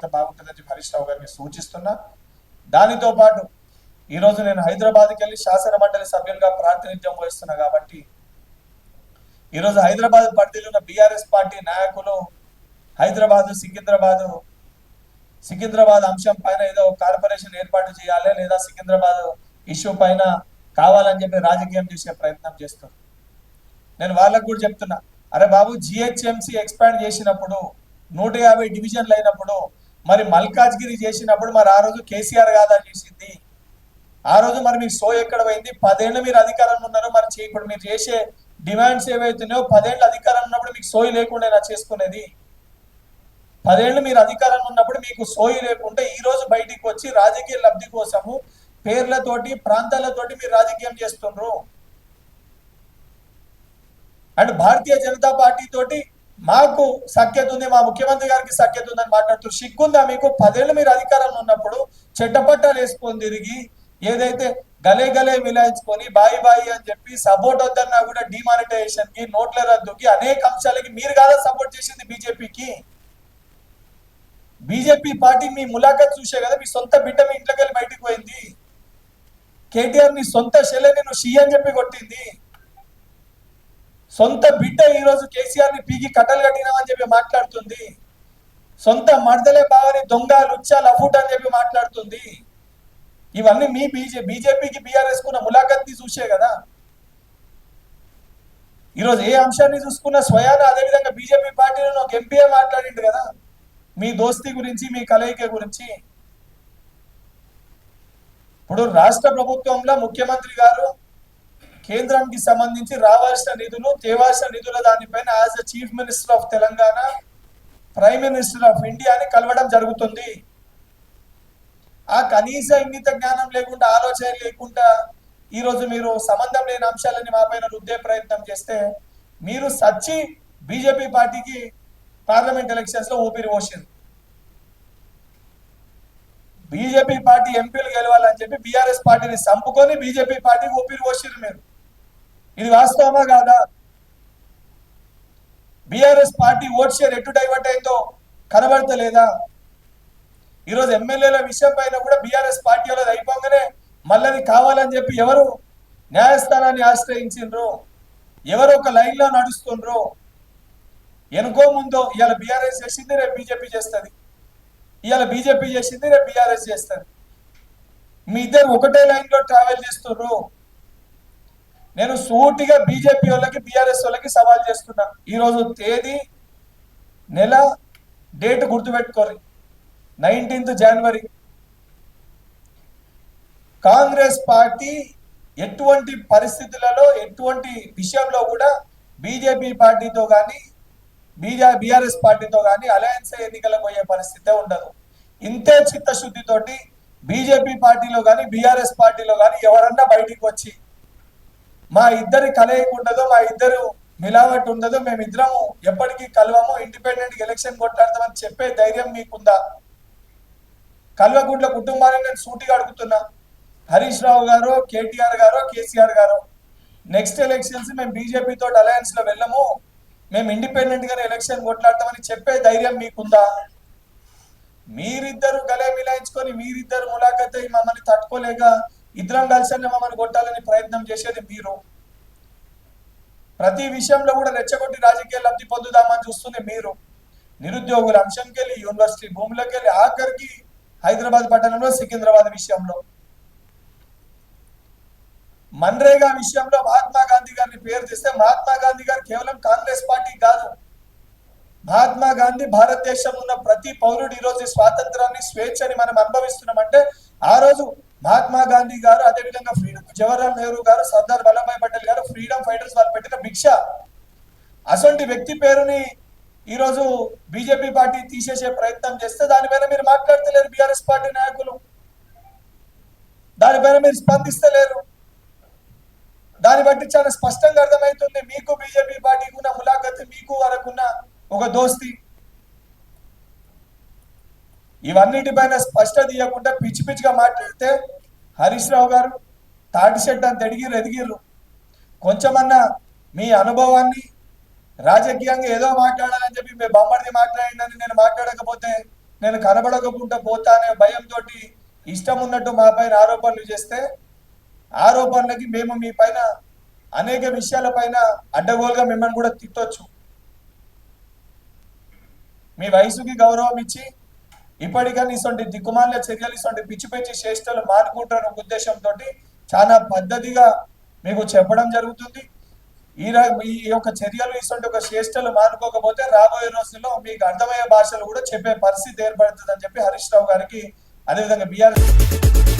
బాగుంటుందని హరీష్ రావు గారికి సూచిస్తున్నా. దానితో పాటు ఈరోజు నేను హైదరాబాద్కి వెళ్ళి శాసన మండలి సభ్యులుగా ప్రాతినిధ్యం వహిస్తున్నా కాబట్టి ఈరోజు హైదరాబాద్ పరిధిలో ఉన్న బీఆర్ఎస్ పార్టీ నాయకులు సికింద్రాబాద్ అంశం పైన ఏదో కార్పొరేషన్ ఏర్పాటు చేయాలి లేదా సికింద్రాబాద్ ఇష్యూ పైన కావాలని చెప్పి రాజకీయం చేసే ప్రయత్నం చేస్తారు. నేను వాళ్ళకు కూడా చెప్తున్నా, అరే బాబు జిహెచ్ఎంసీ ఎక్స్పాండ్ చేసినప్పుడు 150 డివిజన్లు అయినప్పుడు మరి మల్కాజ్గిరి చేసినప్పుడు మరి ఆ రోజు కేసీఆర్ కాదా చేసింది? ఆ రోజు మరి మీకు సో ఎక్కడ పోయింది? 10 ఏళ్ళు మీరు అధికారంలో ఉన్నారు. మరి ఇప్పుడు మీరు చేసే డిమాండ్స్ ఏవైతున్నాయో 10 ఏళ్ళు అధికారంలో ఉన్నప్పుడు మీకు సోయి లేకుండా చేసుకునేది. 10 ఏళ్ళు మీరు అధికారంలో ఉన్నప్పుడు మీకు సోయి లేకుండా ఈ రోజు బయటికి వచ్చి రాజకీయ లబ్ధి కోసము పేర్లతోటి ప్రాంతాలతోటి మీరు రాజకీయం చేస్తుండ్రు. అండ్ భారతీయ జనతా పార్టీ తోటి మాకు సఖ్యత ఉంది, మా ముఖ్యమంత్రి గారికి సఖ్యత ఉందని మాట్లాడుతూ సిగ్గుందా మీకు? 10 ఏళ్ళు మీరు అధికారంలో ఉన్నప్పుడు చెట్టపట్టాలు వేసుకొని తిరిగి ఏదైతే గలే విలాయించుకొని బాయి అని చెప్పి సపోర్ట్ వద్దన్నా కూడా డిమానిటైజేషన్ కి, నోట్ల రద్దుకి, అనేక అంశాలకి మీరు కాదా సపోర్ట్ చేసింది బీజేపీకి? బీజేపీ పార్టీ మీ ములాఖత్ చూసే కదా మీ సొంత బిడ్డ మీ ఇంట్లోకి వెళ్ళి బయటకు పోయింది. కేటీఆర్ నీ సొంత శైలిని నువ్వు షీ అని చెప్పి కొట్టింది. సొంత బిడ్డ ఈ రోజు కేసీఆర్ ని పీకి కట్టలు కట్టినామని చెప్పి మాట్లాడుతుంది. సొంత మడదలే బావని దొంగ లుచ్చా లఫూట్ అని చెప్పి మాట్లాడుతుంది. ఇవన్నీ మీ బీజేపీకి బీఆర్ఎస్ కున్న ములాఖత్ ని చూసే కదా. ఈరోజు ఏ అంశాన్ని చూసుకున్నా స్వయాన అదేవిధంగా బీజేపీ పార్టీలో ఒక ఎంపీఏ మాట్లాడిండు కదా మీ దోస్తీ గురించి, మీ కలయిక గురించి. ఇప్పుడు రాష్ట్ర ప్రభుత్వంలో ముఖ్యమంత్రి గారు కేంద్రానికి సంబంధించి రావాల్సిన నిధులు, తేవాల్సిన నిధుల దానిపైన as a chief minister of Telangana, prime minister of ఇండియాని కలవడం జరుగుతుంది. ఆ కనీస ఇంగిత జ్ఞానం లేకుండా, ఆలోచన లేకుండా ఈరోజు మీరు సంబంధం లేని అంశాలని మా పైన రుద్దే ప్రయత్నం చేస్తే మీరు సచ్చి బీజేపీ పార్టీకి పార్లమెంట్ ఎలక్షన్స్ లో ఊపిరి పోసింది. బీజేపీ పార్టీ ఎంపీలు గెలవాలని చెప్పి బీఆర్ఎస్ పార్టీని చంపుకొని బీజేపీ పార్టీకి ఊపిరి పోసిరు మీరు. ఇది వాస్తవమా కాదా? బీఆర్ఎస్ పార్టీ ఓట్ షేర్ ఎటు డైవర్ట్ అయిందో కనబడతలేదా? ఈరోజు ఎమ్మెల్యేల విషయం పైన కూడా బీఆర్ఎస్ పార్టీ వాళ్ళది అయిపోగానే మళ్ళీ కావాలని చెప్పి ఎవరు న్యాయస్థానాన్ని ఆశ్రయించిండ్రు, ఎవరు ఒక లైన్ లో నడుస్తుండ్రు. ఎనుకో ముందో ఇవాళ బీఆర్ఎస్ చేసింది, రేపు బీజేపీ చేస్తుంది. ఇవాళ బీజేపీ చేసింది, రేపు బీఆర్ఎస్ చేస్తుంది. మీ ఇద్దరు ఒకటే లైన్ లో ట్రావెల్ చేస్తున్నారు. నేను సూటిగా బీజేపీ వాళ్ళకి, బీఆర్ఎస్ వాళ్ళకి సవాల్ చేస్తున్నా. ఈరోజు తేదీ, నెల, డేట్ గుర్తుపెట్టుకోరు. 19th జనవరి. కాంగ్రెస్ పార్టీ ఎటువంటి పరిస్థితులలో, ఎటువంటి విషయంలో కూడా బీజేపీ పార్టీతో కానీ బీఆర్ఎస్ పార్టీతో కానీ అలయన్స్ ఎన్నికలకు పోయే పరిస్థితే ఉండదు. ఇంతే చిత్తశుద్ధితోటి బీజేపీ పార్టీలో కానీ బీఆర్ఎస్ పార్టీలో కానీ ఎవరన్నా బయటికి వచ్చి మా ఇద్దరి కలయిక ఉండదో, మా ఇద్దరు మిలావట్ ఉండదో, మేమిద్దరము ఎప్పటికీ కలవము, ఇండిపెండెంట్ ఎలక్షన్ కొట్లాడతామని చెప్పే ధైర్యం మీకుందా? కల్వకుంట్ల కుటుంబాన్ని నేను సూటిగా అడుగుతున్నా. హరీష్ రావు గారు, కేటీఆర్ గారు, కేసీఆర్ గారు నెక్స్ట్ ఎలక్షన్స్ మేము బీజేపీ తోటి అలయన్స్ లో వెళ్ళము, మేము ఇండిపెండెంట్ గానే ఎలక్షన్ కొట్లాడతామని చెప్పే ధైర్యం మీకుందా? మీరిద్దరు గలే మిలాయించుకొని, మీరిద్దరు ములాఖత్ అయి మమ్మల్ని తట్టుకోలేక ఇద్దరం కలిసి మమ్మల్ని కొట్టాలని ప్రయత్నం చేసేది మీరు. ప్రతి విషయంలో కూడా రెచ్చగొట్టి రాజకీయ లబ్ధి పొందుదామని చూస్తుంది మీరు. నిరుద్యోగుల అంశంకెళ్ళి, యూనివర్సిటీ భూములకెళ్ళి, ఆఖరికి హైదరాబాద్ పట్టణంలో సికింద్రాబాద్ విషయంలో, మన్రేగా విషయంలో మహాత్మా గాంధీ గారిని పేరు తెస్తే మహాత్మా గాంధీ గారు కేవలం కాంగ్రెస్ పార్టీ కాదు. మహాత్మా గాంధీ భారతదేశంలో ఉన్న ప్రతి పౌరుడు ఈ రోజు స్వాతంత్రాన్ని, స్వేచ్ఛని మనం అనుభవిస్తున్నామంటే ఆ రోజు మహాత్మా గాంధీ గారు, అదేవిధంగా జవహర్లాల్ నెహ్రూ గారు, సర్దార్ వల్లభాయ్ పటేల్ గారు, ఫ్రీడమ్ ఫైటర్స్ వాళ్ళు పెట్టిన భిక్ష. అసలు వ్యక్తి పేరుని ఈరోజు బీజేపీ పార్టీ తీసేసే ప్రయత్నం చేస్తే దానిపైన మీరు మాట్లాడతలేరు. బీఆర్ఎస్ పార్టీ నాయకులు దానిపైన మీరు స్పందిస్తలేరు. దాన్ని బట్టి చాలా స్పష్టంగా అర్థమవుతుంది మీకు బీజేపీ పార్టీకి ఉన్న ములాఖత్, మీకు వరకున్న ఒక దోస్తి. ఇవన్నిటిపైన స్పష్టత ఇవ్వకుండా పిచ్చి పిచ్చిగా మాట్లాడితే హరీష్ రావు గారు తాటి చెట్టు అంత ఎదిగిర్రు. కొంచెమన్నా మీ అనుభవాన్ని, రాజకీయంగా ఏదో మాట్లాడాలని చెప్పి మీ బొమ్మడిది మాట్లాడిందని నేను మాట్లాడకపోతే నేను కనబడకుండా పోతా అనే భయంతో ఇష్టం ఉన్నట్టు మా పైన ఆరోపణలు చేస్తే ఆరోపణలకి మేము మీ పైన అనేక విషయాల పైన అడ్డగోలుగా మిమ్మల్ని కూడా తిట్టొచ్చు. మీ వయసుకి గౌరవం ఇచ్చి ఇప్పటికని ఇటువంటి దిక్కుమాల చర్యలు ఇటువంటి పిచ్చి పిచ్చి చేష్టలు మానుకుంటున్న ఉద్దేశంతో చాలా పద్ధతిగా మీకు చెప్పడం జరుగుతుంది. ఈ యొక్క చర్యలు ఇటువంటి ఒక చేష్టలు మానుకోకపోతే రాబోయే రోజుల్లో మీకు అర్థమయ్యే భాషలు కూడా చెప్పే పరిస్థితి ఏర్పడుతుంది అని చెప్పి హరీష్ రావు గారికి, అదేవిధంగా బీఆర్ఎస్